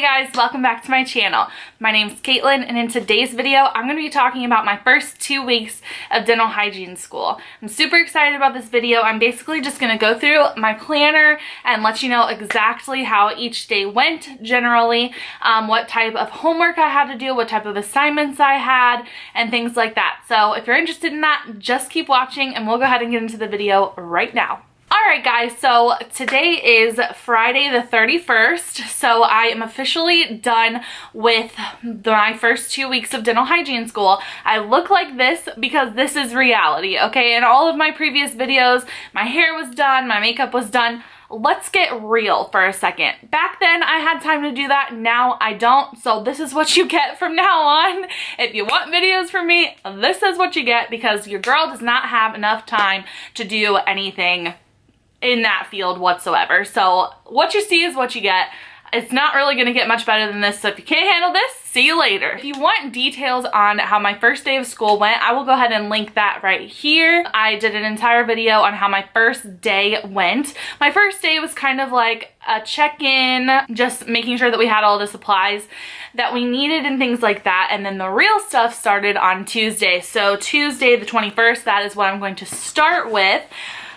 Hey guys, welcome back to my channel. My name's Caitlin, and in today's video, I'm going to be talking about my first 2 weeks of dental hygiene school. I'm super excited about this video. I'm basically just going to go through my planner and let you know exactly how each day went generally, what type of homework I had to do, what type of assignments I had, and things like that. So if you're interested in that, just keep watching and we'll go ahead and get into the video right now. Alright guys, so today is Friday the 31st, so I am officially done with my first 2 weeks of dental hygiene school. I look like this because this is reality, okay? In all of my previous videos, my hair was done, my makeup was done. Let's get real for a second. Back then, I had time to do that. Now I don't, so this is what you get from now on. If you want videos from me, this is what you get because your girl does not have enough time to do anything in that field whatsoever. So what you see is what you get. It's not really going to get much better than this, so if you can't handle this, see you later. If you want details on how my first day of school went, I will go ahead and link that right here. I did an entire video on how my first day went. My first day was kind of like a check-in, just making sure that we had all the supplies that we needed and things like that, and then the real stuff started on Tuesday. So Tuesday the 21st, that is what I'm going to start with.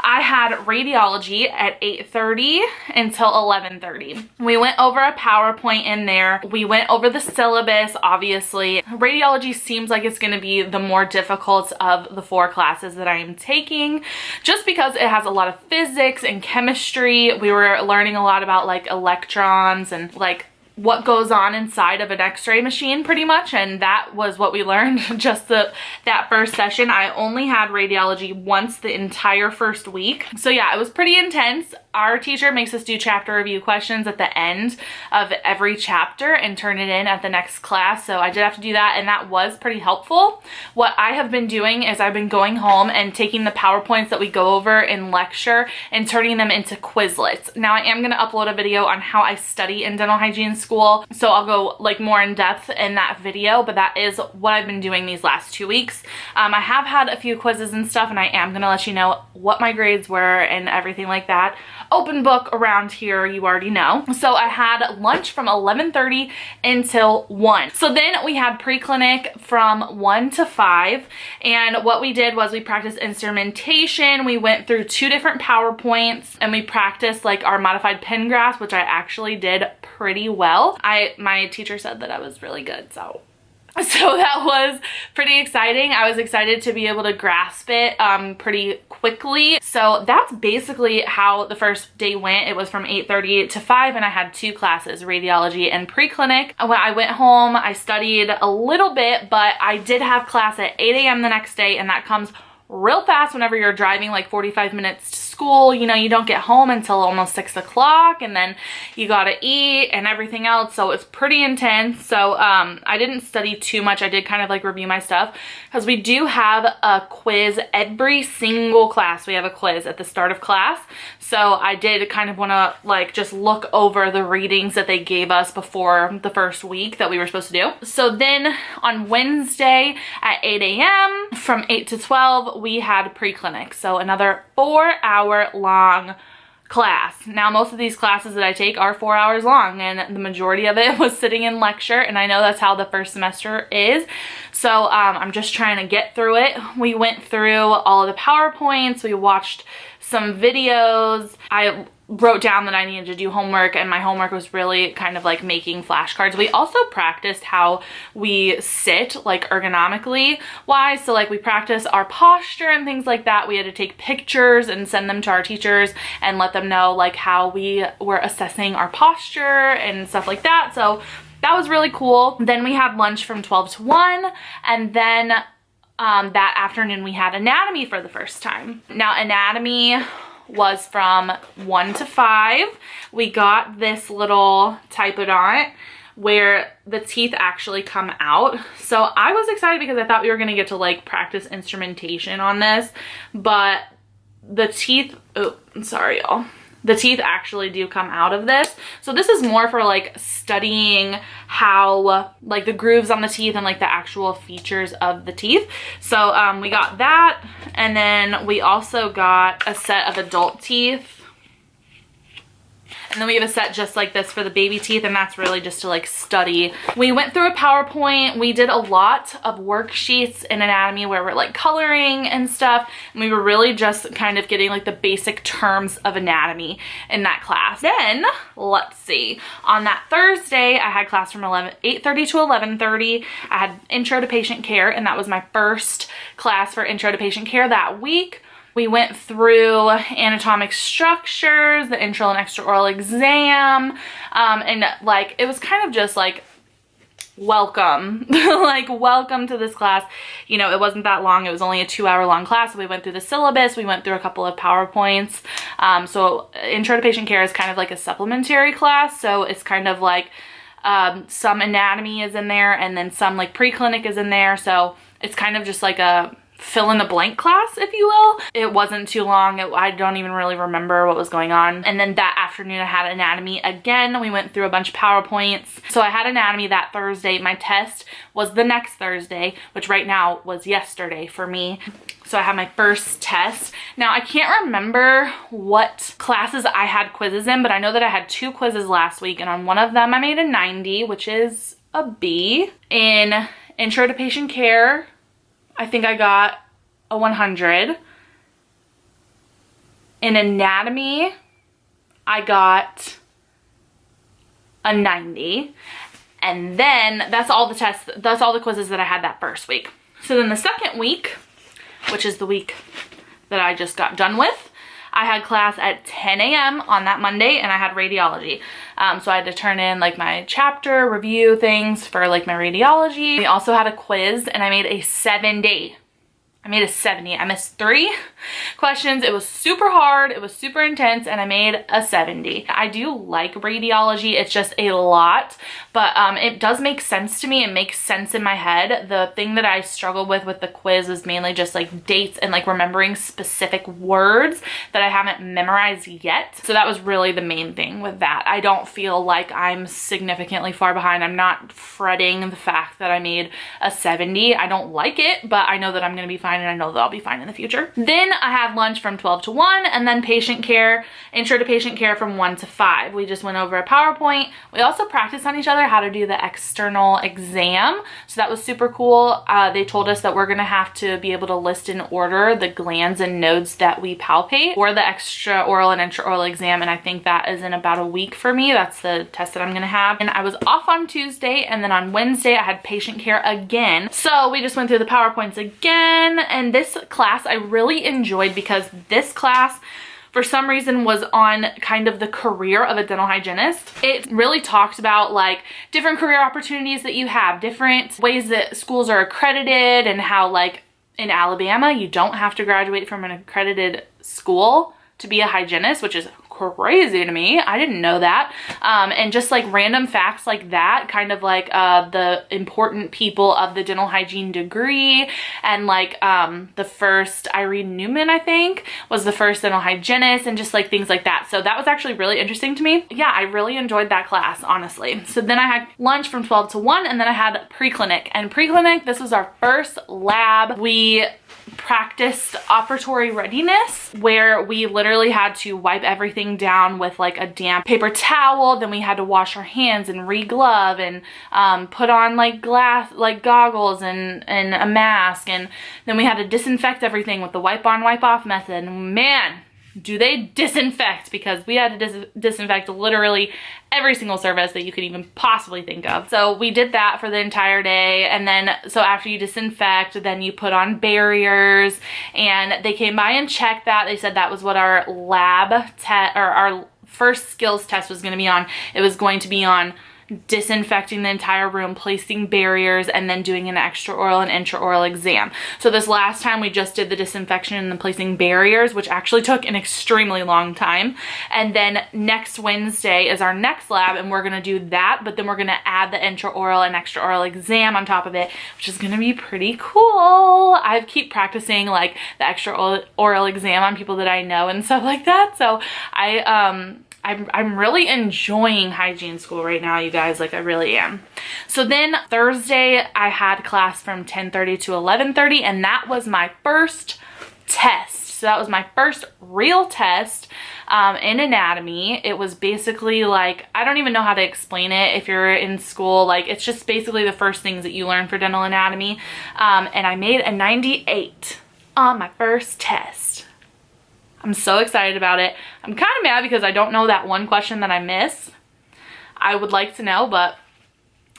I had radiology at 8:30 until 11:30. We went over a PowerPoint in there. We went over the syllabus, obviously. Radiology seems like it's going to be the more difficult of the 4 classes that I am taking, just because it has a lot of physics and chemistry. We were learning a lot about like electrons and like what goes on inside of an x-ray machine pretty much, and that was what we learned just that first session. I only had radiology once the entire first week, so yeah, it was pretty intense. Our teacher makes us do chapter review questions at the end of every chapter and turn it in at the next class, so I did have to do that, and that was pretty helpful. What I have been doing is I've been going home and taking the PowerPoints that we go over in lecture and turning them into Quizlets. Now I am going to upload a video on how I study in dental hygiene school, so I'll go like more in depth in that video, but that is what I've been doing these last 2 weeks. I have had a few quizzes and stuff, and I am going to let you know what my grades were and everything like that. Open book around here, you already know. So I had lunch from 11:30 until 1. So then we had pre-clinic from 1 to 5, and what we did was we practiced instrumentation. We went through 2 different PowerPoints, and we practiced like our modified pen grasp, which I actually did pretty well. My teacher said that I was really good, so that was pretty exciting. I was excited to be able to grasp it pretty quickly. So that's basically how the first day went. It was from 8:30 to 5, and I had 2 classes, radiology and pre-clinic. When I went home, I studied a little bit, but I did have class at 8 a.m. the next day, and that comes real fast whenever you're driving like 45 minutes to school. You know, you don't get home until almost 6 o'clock, and then you gotta eat and everything else, so it's pretty intense. So I didn't study too much. I did kind of like review my stuff because we do have a quiz every single class. We have a quiz at the start of class, so I did kind of want to like just look over the readings that they gave us before the first week that we were supposed to do. So then on Wednesday at 8 a.m. from 8 to 12 we had pre-clinic, so another 4-hour long class. Now most of these classes that I take are 4 hours long, and the majority of it was sitting in lecture, and I know that's how the first semester is, so I'm just trying to get through it. We went through all of the PowerPoints, we watched some videos. I wrote down that I needed to do homework, and my homework was really kind of like making flashcards. We also practiced how we sit like ergonomically wise, so like we practiced our posture and things like that. We had to take pictures and send them to our teachers and let them know like how we were assessing our posture and stuff like that, so that was really cool. Then we had lunch from 12 to 1, and then that afternoon we had anatomy for the first time. Now anatomy was from 1 to 5. We got this little typodont where the teeth actually come out. So I was excited because I thought we were going to get to like practice instrumentation on this, but the teeth, oh, I'm sorry y'all. The teeth actually do come out of this. So this is more for like studying how like the grooves on the teeth and like the actual features of the teeth. So we got that, and then we also got a set of adult teeth. And then we have a set just like this for the baby teeth, and that's really just to like study. We went through a PowerPoint. We did a lot of worksheets in anatomy where we're like coloring and stuff. And we were really just kind of getting like the basic terms of anatomy in that class. Then, let's see, on that Thursday, I had class from 8:30 to 11:30. I had intro to patient care, and that was my first class for intro to patient care that week. We went through anatomic structures, the intro and extraoral exam, and like it was kind of just like welcome, like welcome to this class. You know, it wasn't that long. It was only a 2-hour long class. We went through the syllabus. We went through a couple of PowerPoints. So intro to patient care is kind of like a supplementary class. So it's kind of like some anatomy is in there, and then some like preclinic is in there. So it's kind of just like a fill in the blank class, if you will. It wasn't too long. I don't even really remember what was going on. And then that afternoon I had anatomy again. We went through a bunch of PowerPoints. So I had anatomy that Thursday. My test was the next Thursday, which right now was yesterday for me. So I had my first test. Now I can't remember what classes I had quizzes in, but I know that I had 2 quizzes last week, and on one of them I made a 90, which is a B. In intro to patient care, I think I got a 100. In anatomy, I got a 90. And then that's all the tests, that's all the quizzes that I had that first week. So then the second week, which is the week that I just got done with, I had class at 10 a.m. on that Monday, and I had radiology. So I had to turn in like my chapter review things for like my radiology. We also had a quiz, and I made a 70. I made a 70. I missed 3 questions. It was super hard. It was super intense, and I made a 70. I do like radiology. It's just a lot, but it does make sense to me. It makes sense in my head. The thing that I struggled with the quiz was mainly just like dates and like remembering specific words that I haven't memorized yet. So that was really the main thing with that. I don't feel like I'm significantly far behind. I'm not fretting the fact that I made a 70. I don't like it, but I know that I'm going to be fine, and I know that I'll be fine in the future. Then I had lunch from 12 to 1, and then patient care, intro to patient care from 1 to 5. We just went over a PowerPoint. We also practiced on each other how to do the external exam. So that was super cool. They told us that we're gonna have to be able to list in order the glands and nodes that we palpate for the extraoral and intraoral exam, and I think that is in about a week for me. That's the test that I'm gonna have. And I was off on Tuesday, and then on Wednesday I had patient care again. So we just went through the PowerPoints again, and this class I really enjoyed because this class for some reason was on kind of the career of a dental hygienist. It really talked about like different career opportunities that you have, different ways that schools are accredited, and how like in Alabama you don't have to graduate from an accredited school to be a hygienist, which is crazy to me. I didn't know that. And just like random facts like that, kind of like the important people of the dental hygiene degree, and like the first Irene Newman, I think, was the first dental hygienist, and just like things like that. So that was actually really interesting to me. Yeah, I really enjoyed that class, honestly. So then I had lunch from 12 to 1, and then I had pre-clinic. And pre-clinic, this was our first lab. We practiced operatory readiness, where we literally had to wipe everything down with like a damp paper towel. Then we had to wash our hands and re-glove, and put on like goggles and a mask, and then we had to disinfect everything with the wipe on wipe off method. And man, do they disinfect, because we had to disinfect literally every single surface that you could even possibly think of. So we did that for the entire day, and then so after you disinfect, then you put on barriers, and they came by and checked that. They said that was what our lab test, or our first skills test, was going to be on. It was going to be on disinfecting the entire room, placing barriers, and then doing an extraoral and intraoral exam. So this last time we just did the disinfection and then placing barriers, which actually took an extremely long time. And then next Wednesday is our next lab, and we're gonna do that, but then we're gonna add the intraoral and extraoral exam on top of it, which is gonna be pretty cool. I keep practicing like the extraoral exam on people that I know and stuff like that. So I'm really enjoying hygiene school right now, you guys. Like, I really am. So then Thursday I had class from 10:30 to 11:30, and that was my first test. So that was my first real test. in anatomy. It was basically like, I don't even know how to explain it if you're in school. Like, it's just basically the first things that you learn for dental anatomy. And I made a 98 on my first test. I'm so excited about it. I'm kind of mad because I don't know that one question that I missed. I would like to know, but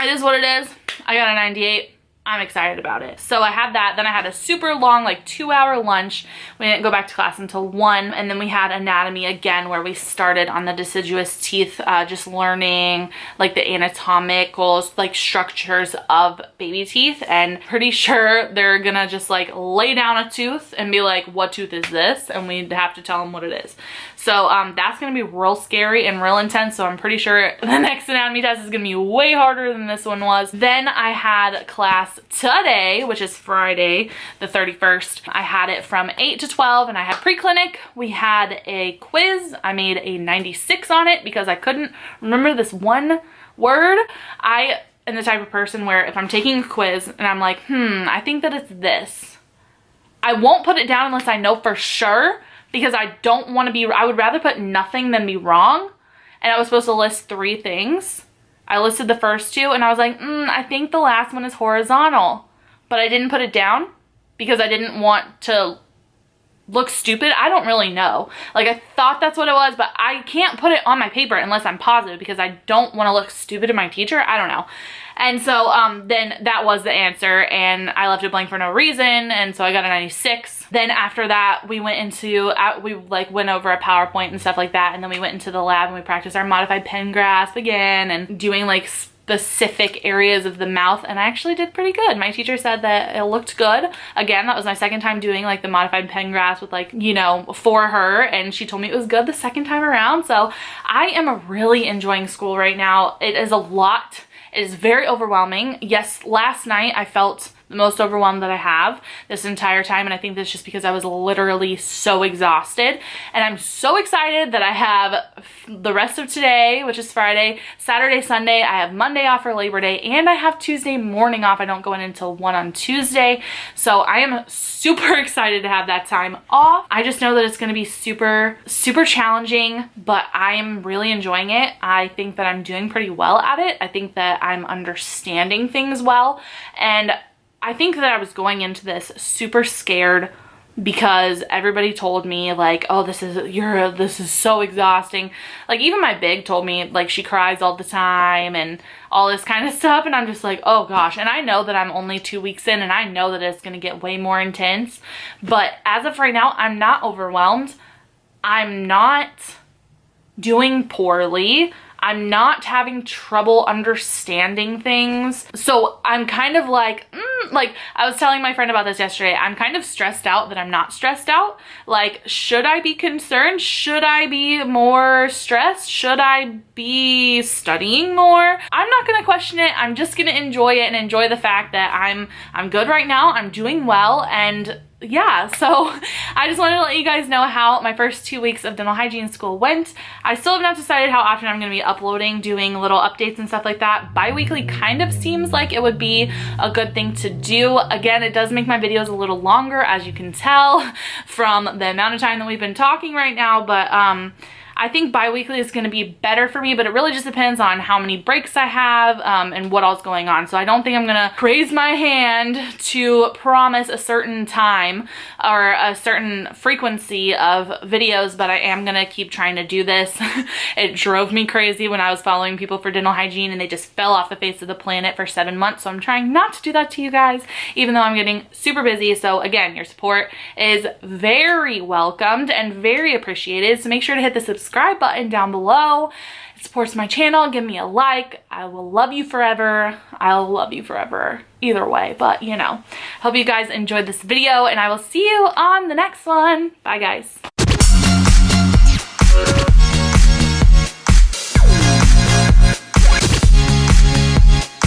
it is what it is. I got a 98. I'm excited about it. So I had that. Then I had a super long, like 2-hour lunch. We didn't go back to class until 1. And then we had anatomy again, where we started on the deciduous teeth, just learning like the anatomical like structures of baby teeth. And pretty sure they're gonna just like lay down a tooth and be like, what tooth is this? And we'd have to tell them what it is. So that's gonna be real scary and real intense. So I'm pretty sure the next anatomy test is gonna be way harder than this one was. Then I had class today, which is Friday the 31st. I had it from 8 to 12 and I had pre-clinic. We had a quiz. I made a 96 on it because I couldn't remember this one word. I am the type of person where if I'm taking a quiz and I'm like, I think that it's this, I won't put it down unless I know for sure, because I don't want to be, I would rather put nothing than be wrong. And I was supposed to list 3 things. I listed the first 2 and I was like, I think the last one is horizontal, but I didn't put it down because I didn't want to look stupid. I don't really know. Like, I thought that's what it was, but I can't put it on my paper unless I'm positive because I don't want to look stupid to my teacher. I don't know. And so then that was the answer and I left it blank for no reason. And so I got a 96. Then after that, we went into, we like went over a PowerPoint and stuff like that. And then we went into the lab and we practiced our modified pen grasp again and doing like specific areas of the mouth, and I actually did pretty good. My teacher said that it looked good. Again, that was my second time doing like the modified pen grasp with like, you know, for her, and she told me it was good the second time around. So I am really enjoying school right now. It is a lot. It is very overwhelming. Yes, last night I felt the most overwhelmed that I have this entire time, and I think that's just because I was literally so exhausted. And I'm so excited that I have the rest of today, which is Friday, Saturday, Sunday. I have Monday off for Labor Day, and I have Tuesday morning off. I don't go in until 1 on Tuesday, so I am super excited to have that time off. I just know that it's going to be super challenging, but I'm really enjoying it. I think that I'm doing pretty well at it. I think that I'm understanding things well, and I think that I was going into this super scared because everybody told me like, oh, this is so exhausting. Like, even my big told me like she cries all the time and all this kind of stuff, and I'm just like, oh gosh. And I know that I'm only 2 weeks in and I know that it's gonna get way more intense, but as of right now, I'm not overwhelmed. I'm not doing poorly. I'm not having trouble understanding things. So I'm kind of like, like I was telling my friend about this yesterday. I'm kind of stressed out that I'm not stressed out. Like, should I be concerned? Should I be more stressed? Should I be studying more? I'm not gonna question it. I'm just gonna enjoy it and enjoy the fact that I'm good right now. I'm doing well, and yeah, so I just wanted to let you guys know how my first 2 weeks of dental hygiene school went. I still have not decided how often I'm going to be uploading, doing little updates and stuff like that. Bi-weekly kind of seems like it would be a good thing to do. Again, it does make my videos a little longer, as you can tell from the amount of time that we've been talking right now, but I think bi-weekly is going to be better for me, but it really just depends on how many breaks I have and what all's going on. So I don't think I'm going to raise my hand to promise a certain time or a certain frequency of videos, but I am going to keep trying to do this. It drove me crazy when I was following people for dental hygiene and they just fell off the face of the planet for 7 months. So I'm trying not to do that to you guys, even though I'm getting super busy. So again, your support is very welcomed and very appreciated. So make sure to hit the subscribe button down below. It supports my channel. Give me a like. I will love you forever. I'll love you forever either way, but you know. Hope you guys enjoyed this video and I will see you on the next one. Bye guys.